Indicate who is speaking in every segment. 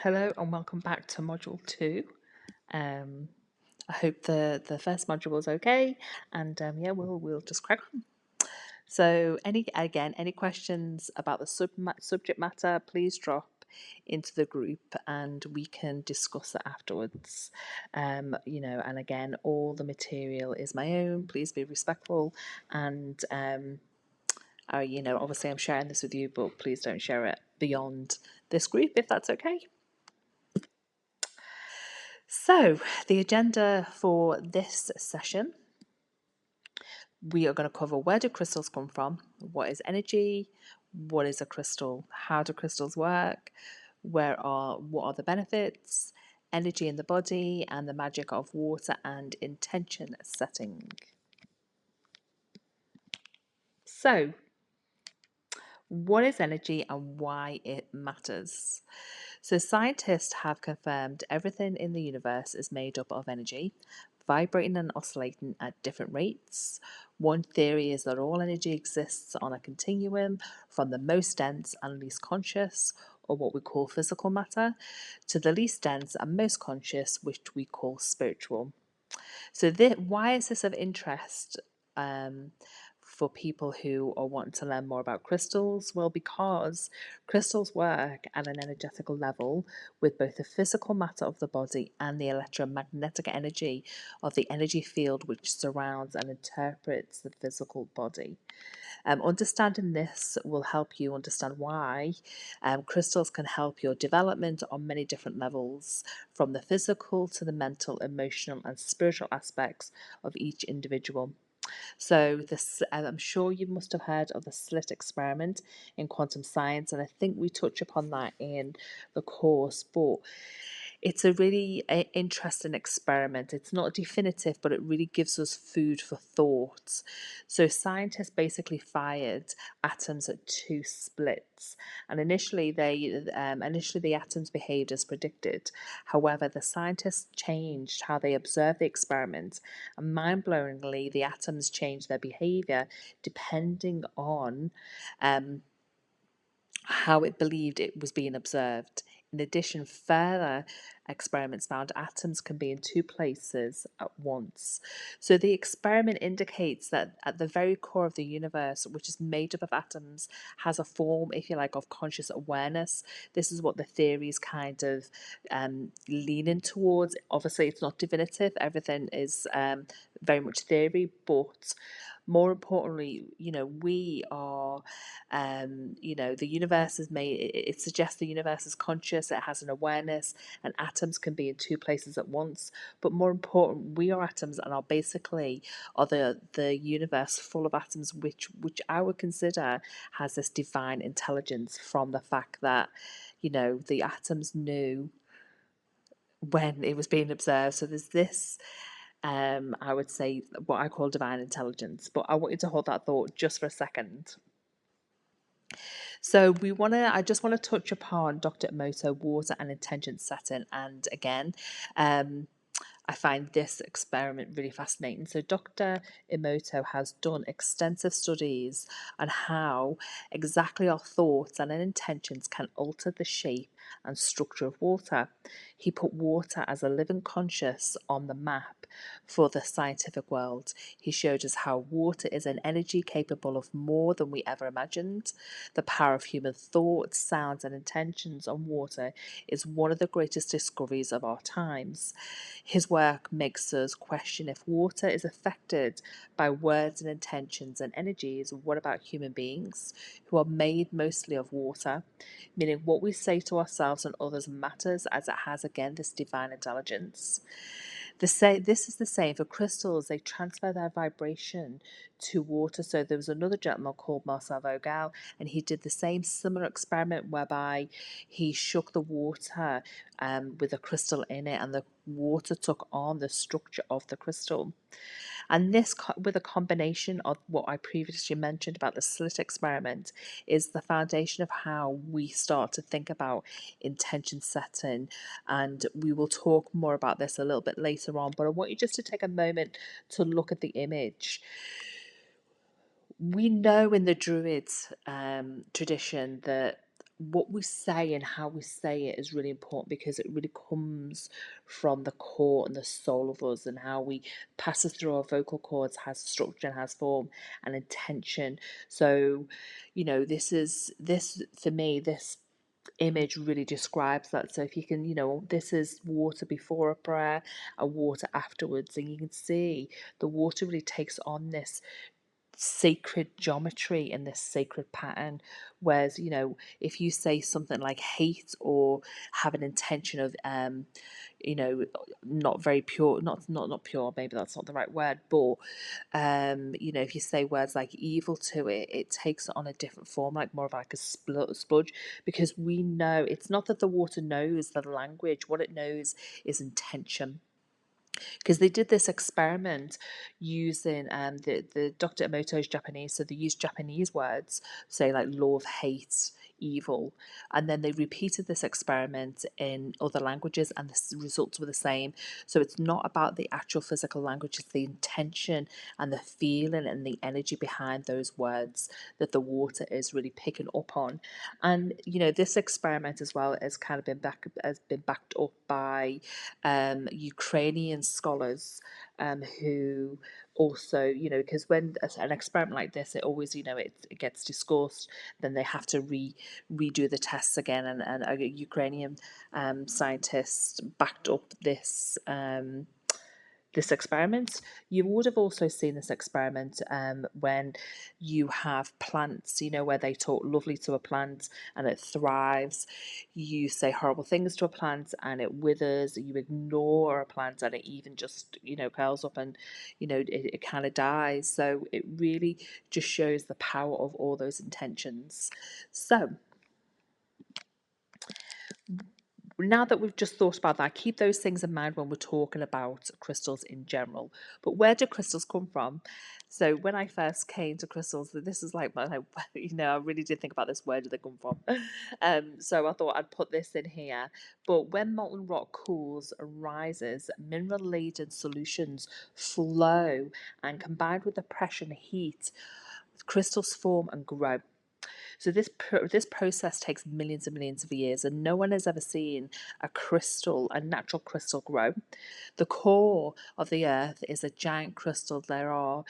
Speaker 1: Hello and welcome back to module 2. Um, I hope the first module was okay, and yeah, we'll just crack on. So, any questions about the subject matter, please drop into the group and we can discuss it afterwards. And again, all the material is my own. Please be respectful, and obviously I'm sharing this with you, but please don't share it beyond this group if that's okay. So, the agenda for this session, we are going to cover where do crystals come from, what is energy, what is a crystal, how do crystals work, what are the benefits, energy in the body, and the magic of water and intention setting. So, what is energy and why it matters? So, scientists have confirmed everything in the universe is made up of energy, vibrating and oscillating at different rates. One theory is that all energy exists on a continuum from the most dense and least conscious, or what we call physical matter, to the least dense and most conscious, which we call spiritual. So, why is this of interest? For people who are wanting to learn more about crystals? Well, because crystals work at an energetical level with both the physical matter of the body and the electromagnetic energy of the energy field which surrounds and interprets the physical body. Understanding this will help you understand why crystals can help your development on many different levels, from the physical to the mental, emotional, and spiritual aspects of each individual. So I'm sure you must have heard of the slit experiment in quantum science, and I think we touch upon that in the course, but it's a really interesting experiment. It's not definitive, but it really gives us food for thought. So scientists basically fired atoms at two splits, and initially the atoms behaved as predicted. However, the scientists changed how they observed the experiment, and mind-blowingly, the atoms changed their behavior depending on how it believed it was being observed. In addition, further experiments found atoms can be in two places at once. So the experiment indicates that at the very core of the universe, which is made up of atoms, has a form, if you like, of conscious awareness. This is what the theory is kind of leaning towards. Obviously, it's not definitive. Everything is very much theory, but more importantly, we are, the universe is made, it suggests the universe is conscious, it has an awareness, and atoms can be in two places at once. But more important, we are atoms and are basically the universe full of atoms, which I would consider has this divine intelligence from the fact that, the atoms knew when it was being observed. So there's this I would say what I call divine intelligence. But I want you to hold that thought just for a second. So I just want to touch upon Dr. Emoto, water and intention setting. And again, I find this experiment really fascinating. So Dr. Emoto has done extensive studies on how exactly our thoughts and our intentions can alter the shape and structure of water. He put water as a living conscious on the map for the scientific world. He showed us how water is an energy capable of more than we ever imagined. The power of human thoughts, sounds, and intentions on water is one of the greatest discoveries of our times. His work makes us question if water is affected by words and intentions and energies. What about human beings who are made mostly of water? Meaning what we say to ourselves and others matters, as it has again this divine intelligence. This is the same for crystals. They transfer their vibration to water. So there was another gentleman called Marcel Vogel, and he did the same similar experiment whereby he shook the water with a crystal in it, and the water took on the structure of the crystal. And this, with a combination of what I previously mentioned about the slit experiment, is the foundation of how we start to think about intention setting. And we will talk more about this a little bit later on. But I want you just to take a moment to look at the image. We know in the Druid tradition that what we say and how we say it is really important, because it really comes from the core and the soul of us, and how we passes through our vocal cords has structure and has form and intention. So, this for me, this image really describes that. So if you can, this is water before a prayer and water afterwards, and you can see the water really takes on this sacred geometry and this sacred pattern. Whereas, if you say something like hate or have an intention of you know not very pure, not pure, maybe that's not the right word, but if you say words like evil to it, it takes on a different form, like more of like a sludge, because we know it's not that the water knows the language. What it knows is intention, because they did this experiment using the Dr. Emoto's Japanese, so they used Japanese words, say like love, hate, evil, and then they repeated this experiment in other languages, and the results were the same. So it's not about the actual physical language; it's the intention and the feeling and the energy behind those words that the water is really picking up on. And this experiment as well has been backed up by Ukrainian scholars, who also, because when an experiment like this, it always, it gets discussed, then they have to redo the tests again, and a Ukrainian scientist backed up this experiment. You would have also seen this experiment when you have plants, where they talk lovely to a plant and it thrives. You say horrible things to a plant and it withers. You ignore a plant and it even just, curls up and, it kind of dies. So it really just shows the power of all those intentions. So now that we've just thought about that, keep those things in mind when we're talking about crystals in general. But where do crystals come from? So when I first came to crystals, this is like my, I really did think about this. Where do they come from? So I thought I'd put this in here. But when molten rock cools and rises, mineral-laden solutions flow, and combined with the pressure and heat, crystals form and grow. So this process takes millions and millions of years, and no one has ever seen a natural crystal grow. The core of the earth is a giant crystal. There are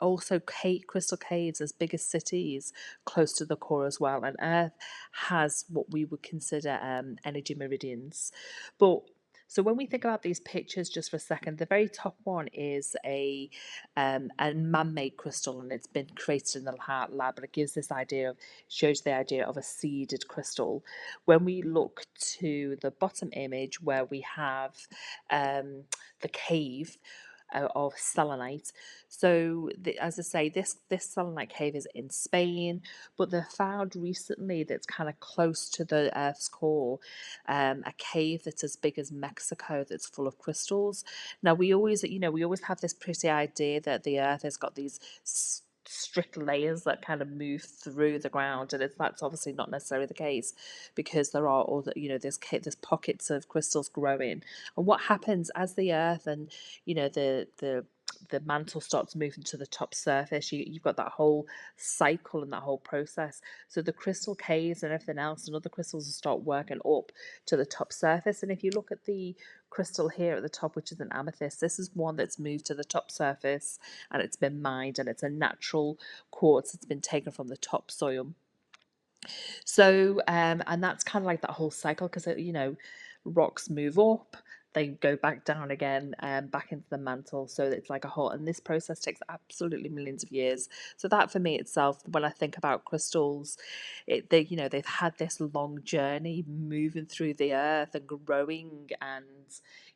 Speaker 1: also crystal caves as big as cities close to the core as well, and earth has what we would consider energy meridians. But so when we think about these pictures, just for a second, the very top one is a man-made crystal, and it's been created in the lab, but it gives this idea of, shows the idea of a seeded crystal. When we look to the bottom image, where we have the cave of selenite. So, as I say, this selenite cave is in Spain, but they've found recently that's kind of close to the Earth's core, a cave that's as big as Mexico that's full of crystals. Now, we always have this pretty idea that the Earth has got these strict layers that kind of move through the ground, and that's obviously not necessarily the case, because there are other, there's pockets of crystals growing. And what happens as the earth and the mantle starts moving to the top surface, you've got that whole cycle and that whole process. So the crystal caves and everything else and other crystals will start working up to the top surface. And if you look at the crystal here at the top, which is an amethyst, this is one that's moved to the top surface and it's been mined, and it's a natural quartz that's been taken from the topsoil. So, and that's kind of like that whole cycle, because, rocks move up, they go back down again, back into the mantle. So it's like a whole, and this process takes absolutely millions of years. So that for me itself, when I think about crystals, they've had this long journey moving through the earth and growing, and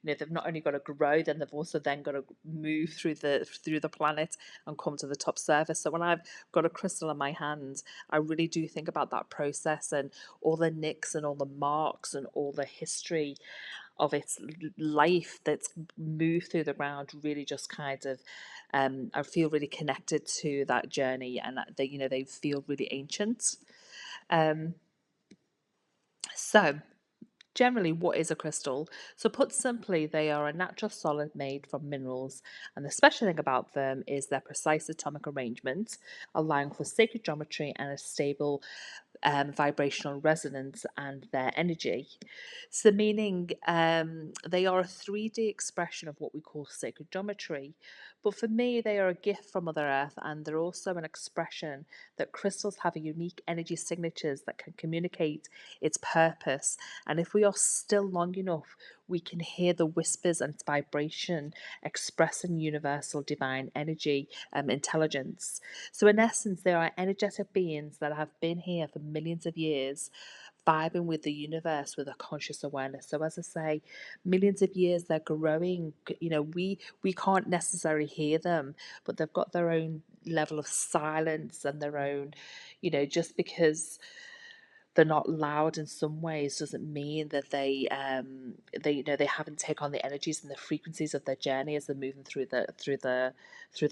Speaker 1: they've not only got to grow, then they've also then got to move through the planet and come to the top surface. So when I've got a crystal in my hand, I really do think about that process and all the nicks and all the marks and all the history of its life that's moved through the ground. Really just kind of I feel really connected to that journey, and they feel really ancient. um, so generally, what is a crystal? So, put simply, they are a natural solid made from minerals, and the special thing about them is their precise atomic arrangement, allowing for sacred geometry and a stable vibrational resonance and their energy. So, meaning they are a 3D expression of what we call sacred geometry. But for me, they are a gift from Mother Earth, and they're also an expression that crystals have a unique energy signatures that can communicate its purpose. And if we are still long enough, we can hear the whispers and its vibration expressing universal divine energy intelligence. So, in essence, they are energetic beings that have been here for millions of years, vibing with the universe with a conscious awareness. So, as I say, millions of years they're growing. You know, we can't necessarily hear them, but they've got their own level of silence and their own, just because they're not loud in some ways doesn't mean that they haven't taken on the energies and the frequencies of their journey as they're moving through the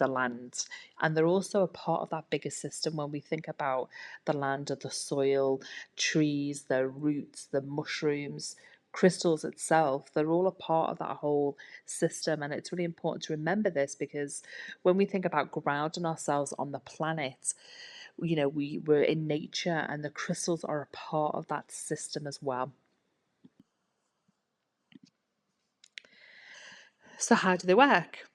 Speaker 1: land. And they're also a part of that bigger system. When we think about the land of the soil, trees, the roots, the mushrooms, crystals itself, they're all a part of that whole system. And it's really important to remember this, because when we think about grounding ourselves on the planet, we're in nature, and the crystals are a part of that system as well. So how do they work?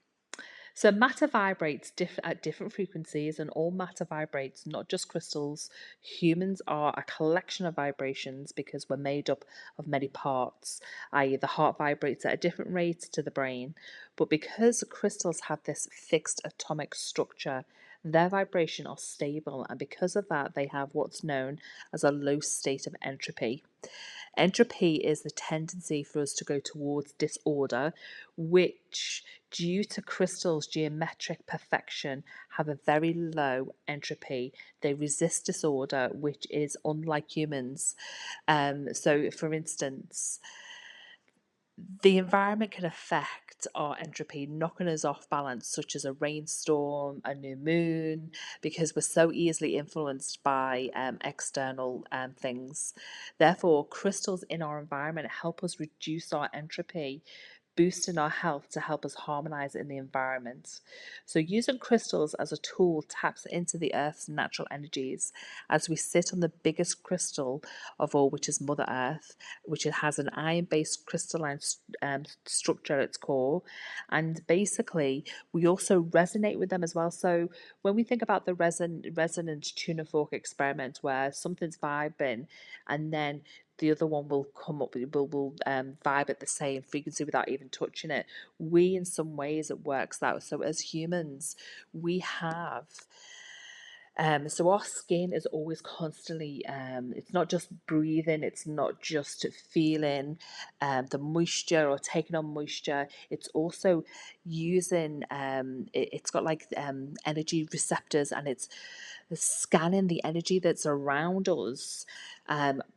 Speaker 1: So matter vibrates at different frequencies, and all matter vibrates, not just crystals. Humans are a collection of vibrations because we're made up of many parts, i.e., the heart vibrates at a different rate to the brain. But because crystals have this fixed atomic structure, their vibration are stable, and because of that, they have what's known as a low state of entropy. Entropy is the tendency for us to go towards disorder, which, due to crystals' geometric perfection, have a very low entropy. They resist disorder, which is unlike humans. So, for instance, the environment can affect our entropy, knocking us off balance, such as a rainstorm, a new moon, because we're so easily influenced by external things. Therefore, crystals in our environment help us reduce our entropy, boosting our health to help us harmonize in the environment. So, using crystals as a tool taps into the Earth's natural energies as we sit on the biggest crystal of all, which is Mother Earth, which it has an iron-based crystalline structure at its core. And basically, we also resonate with them as well. So, when we think about the resonant tuna fork experiment, where something's vibing and then the other one will come up, will vibe at the same frequency without even touching it. We, in some ways, it works that. So as humans, we have. So our skin is always constantly, it's not just breathing, it's not just feeling the moisture or taking on moisture, it's also using, it's got like energy receptors, and it's scanning the energy that's around us,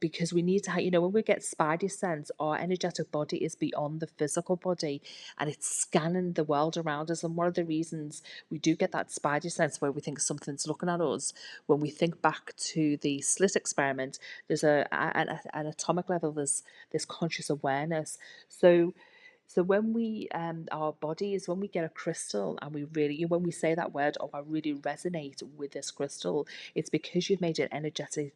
Speaker 1: because we need to when we get spidey sense, our energetic body is beyond the physical body, and it's scanning the world around us. And one of the reasons we do get that spidey sense where we think something's looking at us, when we think back to the slit experiment, there's an atomic level, there's this conscious awareness. So when we our bodies, when we get a crystal and we really, when we say that word, oh, I really resonate with this crystal, it's because you've made an energetic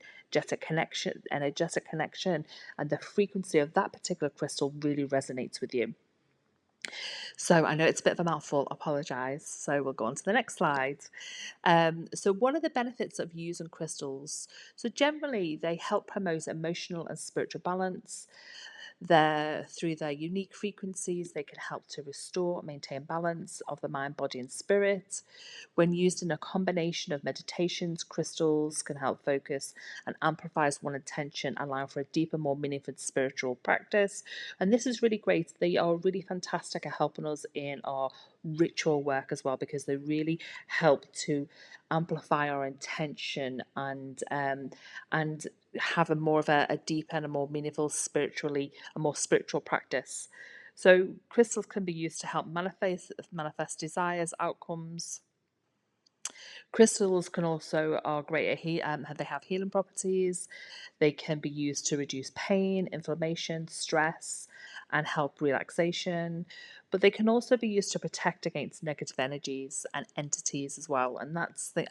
Speaker 1: connection, and the frequency of that particular crystal really resonates with you. So I know it's a bit of a mouthful, apologise. So we'll go on to the next slide. So one of the benefits of using crystals, so generally they help promote emotional and spiritual balance. Through their unique frequencies, they can help to restore, maintain balance of the mind, body, and spirit. When used in a combination of meditations, crystals can help focus and amplifies one attention, allowing for a deeper, more meaningful spiritual practice. And this is really great. They are really fantastic at helping us in our ritual work as well, because they really help to amplify our intention and have a more of a deeper and a more meaningful a more spiritual practice. So crystals can be used to help manifest desires, outcomes, Crystals can also are great at they have healing properties. They can be used to reduce pain, inflammation, stress, and help relaxation. But they can also be used to protect against negative energies and entities as well. And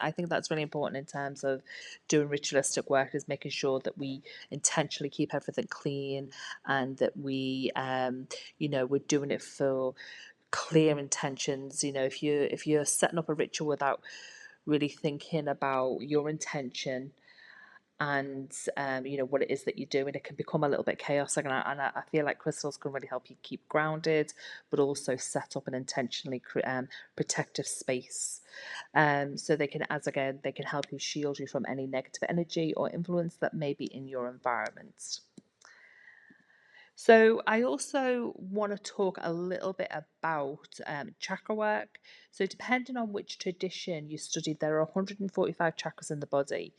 Speaker 1: I think that's really important in terms of doing ritualistic work, is making sure that we intentionally keep everything clean, and that we're doing it for clear intentions. If you're setting up a ritual without really thinking about your intention and what it is that you're doing, it can become a little bit chaotic. And I feel like crystals can really help you keep grounded, but also set up an intentionally protective space. So they can, as again, they can help you shield you from any negative energy or influence that may be in your environment. So I also want to talk a little bit about chakra work. So depending on which tradition you study, there are 145 chakras in the body.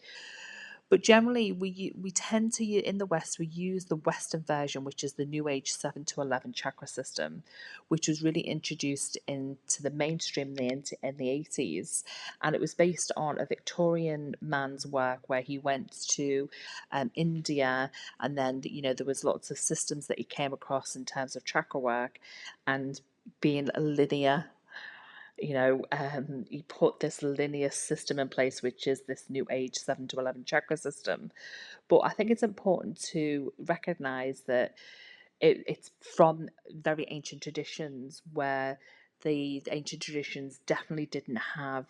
Speaker 1: But generally, we tend to, in the West, we use the Western version, which is the New Age 7 to 11 chakra system, which was really introduced into the mainstream in the 80s. And it was based on a Victorian man's work where he went to India, and then, there was lots of systems that he came across in terms of chakra work, and being a linear, he put this linear system in place, which is this New Age 7 to 11 chakra system. But I think it's important to recognize that it's from very ancient traditions, where the ancient traditions definitely didn't have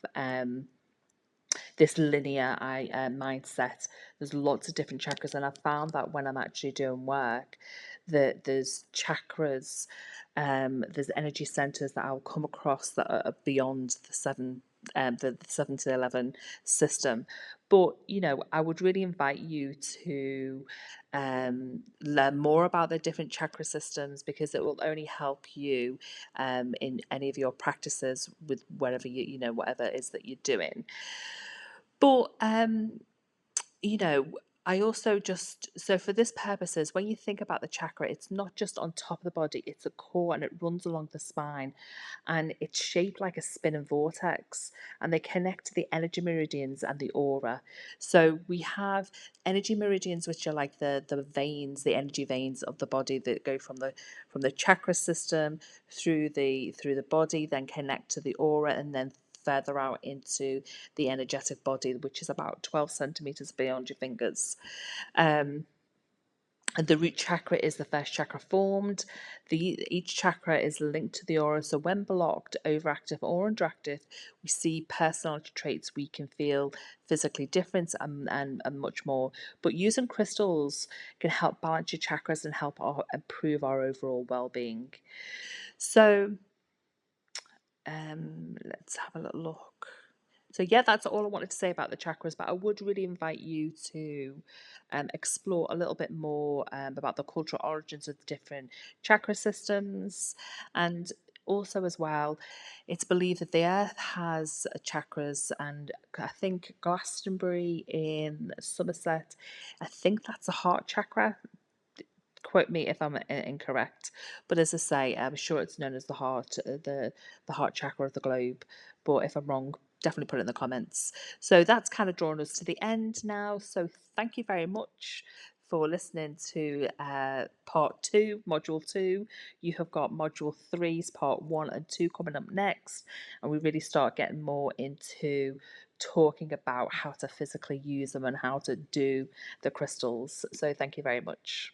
Speaker 1: this linear mindset. There's lots of different chakras, and I've found that when I'm actually doing work, that there's chakras, there's energy centers that I'll come across that are beyond the 7 to 11 system. But I would really invite you to learn more about the different chakra systems, because it will only help you in any of your practices with whatever whatever it is that you're doing. But you know, I also just, so for this purposes, when you think about the chakra, it's not just on top of the body, it's a core, and it runs along the spine, and it's shaped like a spinning vortex, and they connect to the energy meridians and the aura. So we have energy meridians, which are like the veins, the energy veins of the body, that go from the chakra system through the body, then connect to the aura, and then further out into the energetic body, which is about 12 centimeters beyond your fingers. And the root chakra is the first chakra formed. Each chakra is linked to the aura. So when blocked, overactive, or underactive, we see personality traits. We can feel physically different, and much more. But using crystals can help balance your chakras and help improve our overall well-being. So let's have a little look. So yeah, that's all I wanted to say about the chakras, but I would really invite you to explore a little bit more about the cultural origins of the different chakra systems. And also, as well, it's believed that the earth has chakras, and I think Glastonbury in Somerset, I think that's a heart chakra. Quote me if I'm incorrect, but as I say, I'm sure it's known as the heart, the heart chakra of the globe. But if I'm wrong, definitely put it in the comments. So that's kind of drawn us to the end now. So thank you very much for listening to part 2, module 2. You have got module 3's part 1 and 2 coming up next, and we really start getting more into talking about how to physically use them and how to do the crystals. So thank you very much.